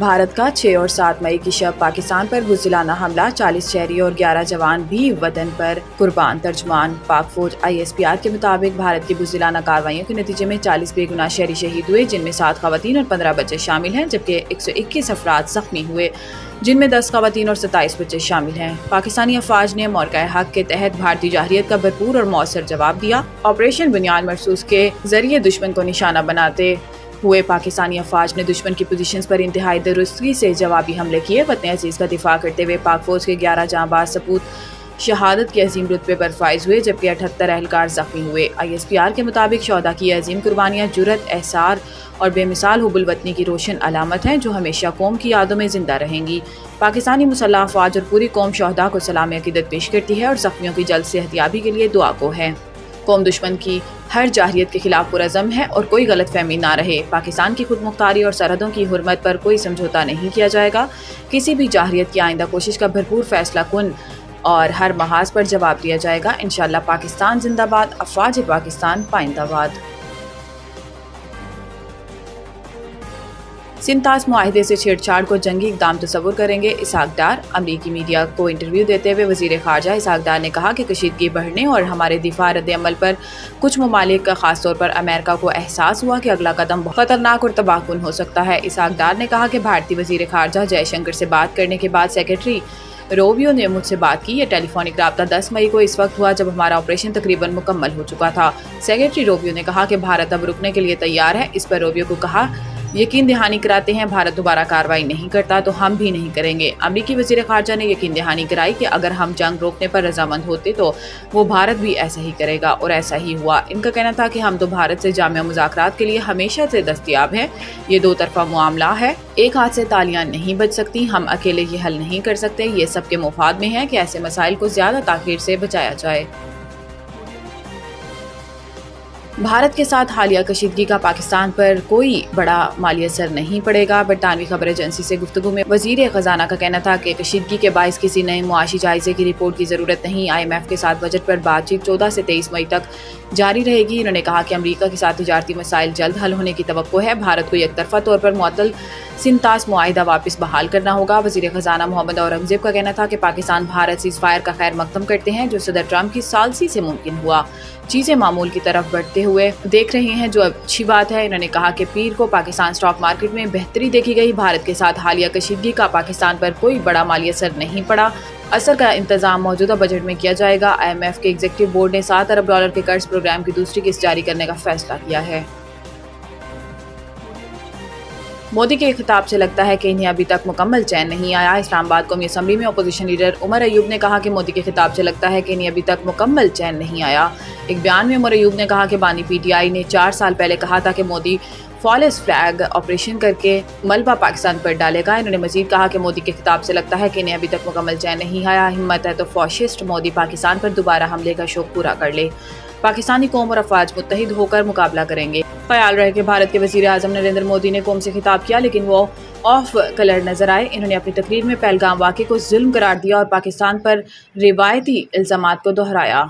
بھارت کا 6 اور 7 مئی کی شب پاکستان پر بزدلانہ حملہ، 40 شہری اور 11 جوان بھی وطن پر قربان۔ ترجمان پاک فوج ISPR کے مطابق بھارت کی بزدلانہ کارروائیوں کے نتیجے میں 40 بے گناہ شہری شہید ہوئے، جن میں 7 خواتین اور 15 بچے شامل ہیں، جبکہ 121 افراد زخمی ہوئے، جن میں 10 خواتین اور 27 بچے شامل ہیں۔ پاکستانی افواج نے موقع حق کے تحت بھارتی جارحیت کا بھرپور اور مؤثر جواب دیا۔ آپریشن بنیاد مرصوص کے ذریعے دشمن کو نشانہ بناتے ہوئے پاکستانی افواج نے دشمن کی پوزیشنز پر انتہائی درستگی سے جوابی حملے کیے۔ وطن عزیز کا دفاع کرتے ہوئے پاک فوج کے 11 جاں باز سپوت شہادت کے عظیم رتبے پر فائز ہوئے، جبکہ 78 اہلکار زخمی ہوئے۔ ISPR کے مطابق شہداء کی عظیم قربانیاں جرأت، احسار اور بے مثال حب الوطنی کی روشن علامت ہیں، جو ہمیشہ قوم کی یادوں میں زندہ رہیں گی۔ پاکستانی مسلح افواج اور پوری قوم شہداء کو سلام عقیدت پیش کرتی ہے اور زخمیوں کی جلد صحتیابی کے لیے دعا گو ہے۔ قوم دشمن کی ہر جارحیت کے خلاف پرعزم ہے اور کوئی غلط فہمی نہ رہے۔ پاکستان کی خود مختاری اور سرحدوں کی حرمت پر کوئی سمجھوتہ نہیں کیا جائے گا۔ کسی بھی جارحیت کی آئندہ کوشش کا بھرپور فیصلہ کن اور ہر محاذ پر جواب دیا جائے گا۔ انشاءاللہ پاکستان زندہ باد، افواج پاکستان پائندہ باد۔ سنتاس معاہدے سے چھیڑ چھاڑ کو جنگی اقدام تصور کریں گے اسحاق ڈار۔ امریکی میڈیا کو انٹرویو دیتے ہوئے وزیر خارجہ اسحاق ڈار نے کہا کہ کشیدگی بڑھنے اور ہمارے دفاع رد عمل پر کچھ ممالک کا خاص طور پر امریکہ کو احساس ہوا کہ اگلا قدم بہت خطرناک اور تباہ کن ہو سکتا ہے۔ اسحاق ڈار نے کہا کہ بھارتی وزیر خارجہ جے شنکر سے بات کرنے کے بعد سیکرٹری روبیو نے مجھ سے بات کی۔ یہ ٹیلی فونک رابطہ 10 مئی کو اس وقت ہوا جب ہمارا آپریشن تقریباً مکمل ہو چکا تھا۔ سیکرٹری روبیو نے کہا کہ بھارت اب رکنے کے لیے تیار ہے۔ اس پر روبیو کو کہا یقین دہانی کراتے ہیں بھارت دوبارہ کارروائی نہیں کرتا تو ہم بھی نہیں کریں گے۔ امریکی وزیر خارجہ نے یقین دہانی کرائی کہ اگر ہم جنگ روکنے پر رضامند ہوتے تو وہ بھارت بھی ایسا ہی کرے گا، اور ایسا ہی ہوا۔ ان کا کہنا تھا کہ ہم تو بھارت سے جامع مذاکرات کے لیے ہمیشہ سے دستیاب ہیں۔ یہ دو طرفہ معاملہ ہے، ایک ہاتھ سے تالیاں نہیں بج سکتی، ہم اکیلے یہ حل نہیں کر سکتے۔ یہ سب کے مفاد میں ہے کہ ایسے مسائل کو زیادہ تاخیر سے بچایا جائے۔ بھارت کے ساتھ حالیہ کشیدگی کا پاکستان پر کوئی بڑا مالی اثر نہیں پڑے گا۔ برطانوی خبر ایجنسی سے گفتگو میں وزیر خزانہ کا کہنا تھا کہ کشیدگی کے باعث کسی نئے معاشی جائزے کی رپورٹ کی ضرورت نہیں۔ IMF کے ساتھ بجٹ پر بات چیت 14 سے 23 مئی تک جاری رہے گی۔ انہوں نے کہا کہ امریکہ کے ساتھ تجارتی مسائل جلد حل ہونے کی توقع ہے۔ بھارت کو یک طرفہ طور پر معطل سنتاس معاہدہ واپس بحال کرنا ہوگا۔ وزیر خزانہ محمد اورنگزیب کا کہنا تھا کہ پاکستان بھارت سیز فائر کا خیر مقدم کرتے ہیں، جو صدر ٹرمپ کی ثالثی سے ممکن ہوا۔ چیزیں معمول کی طرف بڑھتے ہوئے دیکھ رہے ہیں، جو اچھی بات ہے۔ انہوں نے کہا کہ پیر کو پاکستان اسٹاک مارکیٹ میں بہتری دیکھی گئی۔ بھارت کے ساتھ حالیہ کشیدگی کا پاکستان پر کوئی بڑا مالی اثر نہیں پڑا۔ اثر کا انتظام موجودہ بجٹ میں کیا جائے گا۔ IMF کے ایگزیکٹو بورڈ نے $7 ارب کے قرض پروگرام کی دوسری قسط جاری کرنے کا فیصلہ کیا ہے۔ مودی کے خطاب سے لگتا ہے کہ انہیں ابھی تک مکمل چین نہیں آیا۔ اسلام آباد قومی اسمبلی میں اپوزیشن لیڈر عمر ایوب نے کہا کہ مودی کے خطاب سے لگتا ہے کہ انہیں ابھی تک مکمل چین نہیں آیا۔ ایک بیان میں عمر ایوب نے کہا کہ بانی PTI نے 4 سال پہلے کہا تھا کہ مودی فالس فلیگ آپریشن کر کے ملبہ پاکستان پر ڈالے گا۔ انہوں نے مزید کہا کہ مودی کے خطاب سے لگتا ہے کہ انہیں ابھی تک مکمل چین نہیں آیا۔ ہمت ہے تو فاشسٹ مودی پاکستان پر دوبارہ حملے کا شوق پورا کر لے۔ پاکستانی قوم اور افواج متحد ہو کر مقابلہ کریں گے۔ خیال رہے کہ بھارت کے وزیر اعظم نریندر مودی نے قوم سے خطاب کیا، لیکن وہ آف کلر نظر آئے۔ انہوں نے اپنی تقریر میں پہلگام واقعے کو ظلم قرار دیا اور پاکستان پر روایتی الزامات کو دہرایا۔